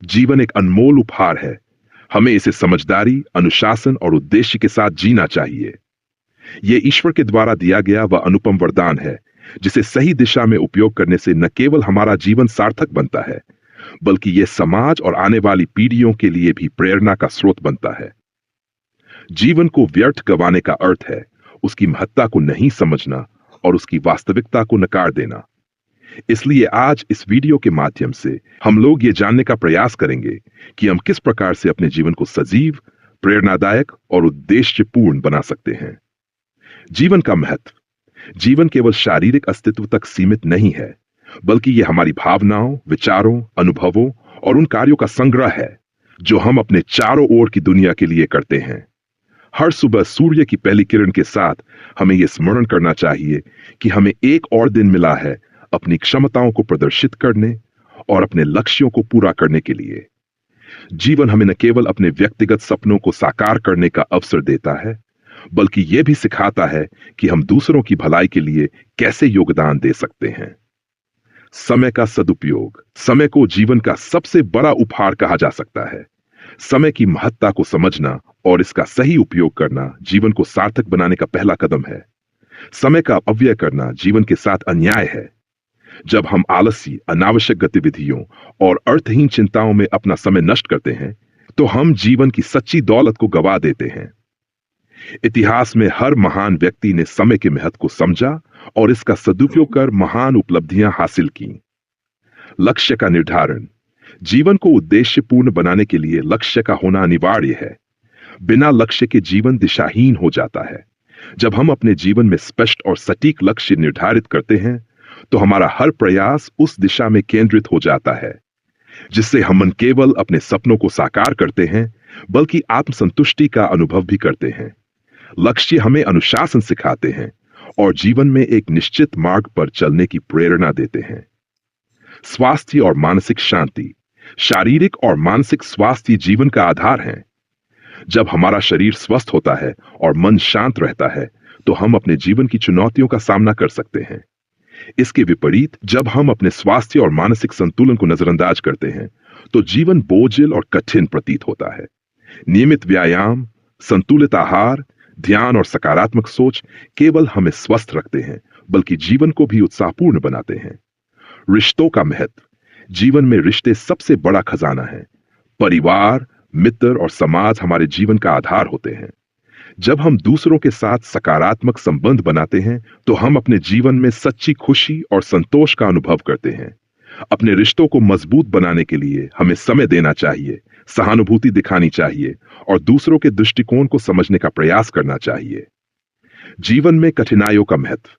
जीवन एक अनमोल उपहार है। हमें इसे समझदारी, अनुशासन और उद्देश्य के साथ जीना चाहिए। ये ईश्वर के द्वारा दिया गया वह अनुपम वरदान है, जिसे सही दिशा में उपयोग करने से न केवल हमारा जीवन सार्थक बनता है, बल्कि यह समाज और आने वाली पीढ़ियों के लिए भी प्रेरणा का स्रोत बनता है। जीवन को व्यर्थ गंवाने का अर्थ है उसकी महत्ता को नहीं समझना और उसकी वास्तविकता को नकार देना। इसलिए आज इस वीडियो के माध्यम से हम लोग ये जानने का प्रयास करेंगे कि हम किस प्रकार से अपने जीवन को सजीव, प्रेरणादायक और उद्देश्यपूर्ण बना सकते हैं। जीवन का महत्व। जीवन केवल शारीरिक अस्तित्व तक सीमित नहीं है, बल्कि यह हमारी भावनाओं, विचारों, अनुभवों और उन कार्यों का संग्रह है जो हम अपने चारों ओर की दुनिया के लिए करते हैं। हर सुबह सूर्य की पहली किरण के साथ हमें यह स्मरण करना चाहिए कि हमें एक और दिन मिला है अपनी क्षमताओं को प्रदर्शित करने और अपने लक्ष्यों को पूरा करने के लिए। जीवन हमें न केवल अपने व्यक्तिगत सपनों को साकार करने का अवसर देता है, बल्कि यह भी सिखाता है कि हम दूसरों की भलाई के लिए कैसे योगदान दे सकते हैं। समय का सदुपयोग। समय को जीवन का सबसे बड़ा उपहार कहा जा सकता है। समय की महत्ता को समझना और इसका सही उपयोग करना जीवन को सार्थक बनाने का पहला कदम है। समय का अपव्यय करना जीवन के साथ अन्याय है। जब हम आलसी, अनावश्यक गतिविधियों और अर्थहीन चिंताओं में अपना समय नष्ट करते हैं, तो हम जीवन की सच्ची दौलत को गवा देते हैं। इतिहास में हर महान व्यक्ति ने समय के महत्व को समझा और इसका सदुपयोग कर महान उपलब्धियां हासिल की। लक्ष्य का निर्धारण। जीवन को उद्देश्यपूर्ण बनाने के लिए लक्ष्य का होना अनिवार्य है। बिना लक्ष्य के जीवन दिशाहीन हो जाता है। जब हम अपने जीवन में स्पष्ट और सटीक लक्ष्य निर्धारित करते हैं, तो हमारा हर प्रयास उस दिशा में केंद्रित हो जाता है, जिससे हम न केवल अपने सपनों को साकार करते हैं, बल्कि आत्मसंतुष्टि का अनुभव भी करते हैं। लक्ष्य हमें अनुशासन सिखाते हैं और जीवन में एक निश्चित मार्ग पर चलने की प्रेरणा देते हैं। स्वास्थ्य और मानसिक शांति। शारीरिक और मानसिक स्वास्थ्य जीवन का आधार है। जब हमारा शरीर स्वस्थ होता है और मन शांत रहता है, तो हम अपने जीवन की चुनौतियों का सामना कर सकते हैं। इसके विपरीत, जब हम अपने स्वास्थ्य और मानसिक संतुलन को नजरअंदाज करते हैं, तो जीवन बोझिल और कठिन प्रतीत होता है। नियमित व्यायाम, संतुलित आहार, ध्यान और सकारात्मक सोच केवल हमें स्वस्थ रखते हैं, बल्कि जीवन को भी उत्साहपूर्ण बनाते हैं। रिश्तों का महत्व। जीवन में रिश्ते सबसे बड़ा खजाना है। परिवार, मित्र और समाज हमारे जीवन का आधार होते हैं। जब हम दूसरों के साथ सकारात्मक संबंध बनाते हैं, तो हम अपने जीवन में सच्ची खुशी और संतोष का अनुभव करते हैं। अपने रिश्तों को मजबूत बनाने के लिए हमें समय देना चाहिए, सहानुभूति दिखानी चाहिए और दूसरों के दृष्टिकोण को समझने का प्रयास करना चाहिए। जीवन में कठिनाइयों का महत्व।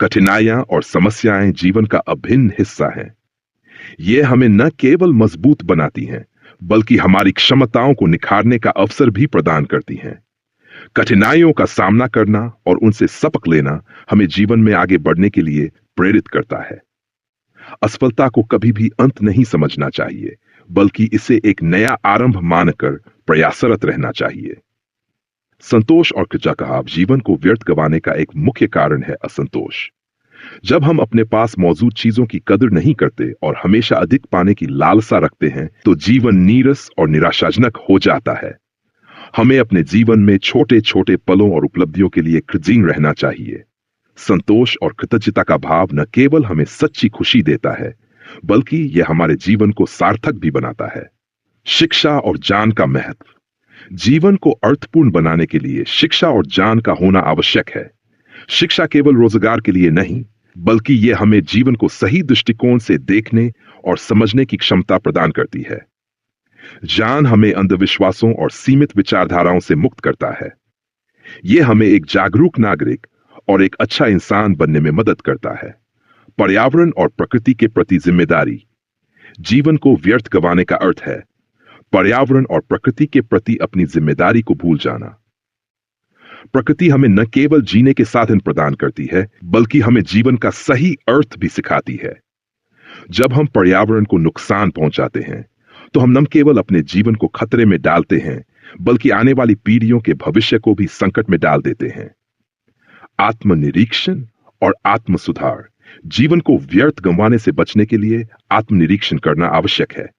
कठिनाइयां और समस्याएं जीवन का अभिन्न हिस्सा हैं। ये हमें न केवल मजबूत बनाती हैं, बल्कि हमारी क्षमताओं को निखारने का अवसर भी प्रदान करती हैं। कठिनाइयों का सामना करना और उनसे सबक लेना हमें जीवन में आगे बढ़ने के लिए प्रेरित करता है। असफलता को कभी भी अंत नहीं समझना चाहिए, बल्कि इसे एक नया आरंभ मानकर प्रयासरत रहना चाहिए। संतोष और खिंचाव। जीवन को व्यर्थ गंवाने का एक मुख्य कारण है असंतोष। जब हम अपने पास मौजूद चीजों की कदर नहीं करते और हमेशा अधिक पाने की लालसा रखते हैं, तो जीवन नीरस और निराशाजनक हो जाता है। हमें अपने जीवन में छोटे छोटे पलों और उपलब्धियों के लिए कृतज्ञ रहना चाहिए। संतोष और कृतज्ञता का भाव न केवल हमें सच्ची खुशी देता है, बल्कि यह हमारे जीवन को सार्थक भी बनाता है। शिक्षा और ज्ञान का महत्व। जीवन को अर्थपूर्ण बनाने के लिए शिक्षा और ज्ञान का होना आवश्यक है। शिक्षा केवल रोजगार के लिए नहीं, बल्कि यह हमें जीवन को सही दृष्टिकोण से देखने और समझने की क्षमता प्रदान करती है। ज्ञान हमें अंधविश्वासों और सीमित विचारधाराओं से मुक्त करता है। यह हमें एक जागरूक नागरिक और एक अच्छा इंसान बनने में मदद करता है। पर्यावरण और प्रकृति के प्रति जिम्मेदारी। जीवन को व्यर्थ गंवाने का अर्थ है पर्यावरण और प्रकृति के प्रति अपनी जिम्मेदारी को भूल जाना। प्रकृति हमें न केवल जीने के साधन प्रदान करती है, बल्कि हमें जीवन का सही अर्थ भी सिखाती है। जब हम पर्यावरण को नुकसान पहुंचाते हैं, तो हम न केवल अपने जीवन को खतरे में डालते हैं, बल्कि आने वाली पीढ़ियों के भविष्य को भी संकट में डाल देते हैं। आत्मनिरीक्षण और आत्म सुधार। जीवन को व्यर्थ गंवाने से बचने के लिए आत्मनिरीक्षण करना आवश्यक है।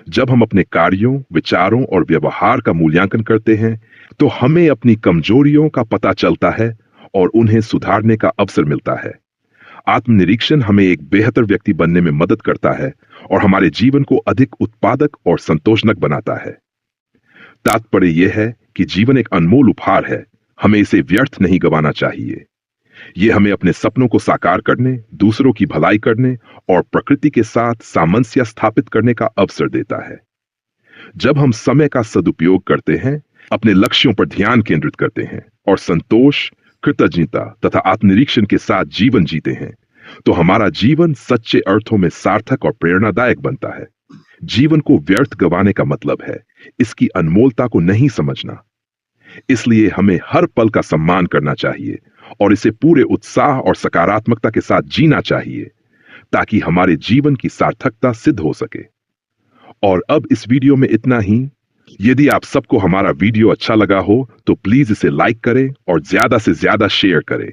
जब हम अपने कार्यों, विचारों और व्यवहार का मूल्यांकन करते हैं, तो हमें अपनी कमजोरियों का पता चलता है और उन्हें सुधारने का अवसर मिलता है। आत्मनिरीक्षण हमें एक बेहतर व्यक्ति बनने में मदद करता है और हमारे जीवन को अधिक उत्पादक और संतोषजनक बनाता है। तात्पर्य यह है कि जीवन एक अनमोल उपहार है, हमें इसे व्यर्थ नहीं गंवाना चाहिए। ये हमें अपने सपनों को साकार करने, दूसरों की भलाई करने और प्रकृति के साथ सामंजस्य स्थापित करने का अवसर देता है। जब हम समय का सदुपयोग करते हैं, अपने लक्ष्यों पर ध्यान केंद्रित करते हैं और संतोष, कृतज्ञता तथा आत्मनिरीक्षण के साथ जीवन जीते हैं, तो हमारा जीवन सच्चे अर्थों में सार्थक और प्रेरणादायक बनता है। जीवन को व्यर्थ गंवाने का मतलब है इसकी अनमोलता को नहीं समझना। इसलिए हमें हर पल का सम्मान करना चाहिए और इसे पूरे उत्साह और सकारात्मकता के साथ जीना चाहिए, ताकि हमारे जीवन की सार्थकता सिद्ध हो सके। और अब इस वीडियो में इतना ही। यदि आप सबको हमारा वीडियो अच्छा लगा हो तो प्लीज इसे लाइक करें और ज्यादा से ज्यादा शेयर करें,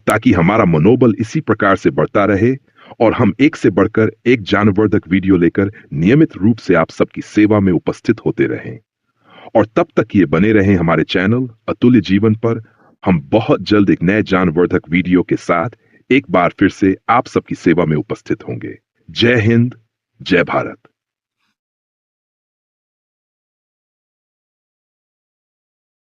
ताकि हमारा मनोबल इसी प्रकार से बढ़ता रहे और हम एक से बढ़कर एक ज्ञानवर्धक वीडियो लेकर नियमित रूप से आप सबकी सेवा में उपस्थित होते रहें। और तब तक ये बने रहें हमारे चैनल अतुल्य जीवन पर। हम बहुत जल्द एक नए ज्ञानवर्धक वीडियो के साथ एक बार फिर से आप सबकी सेवा में उपस्थित होंगे। जय हिंद, जय भारत।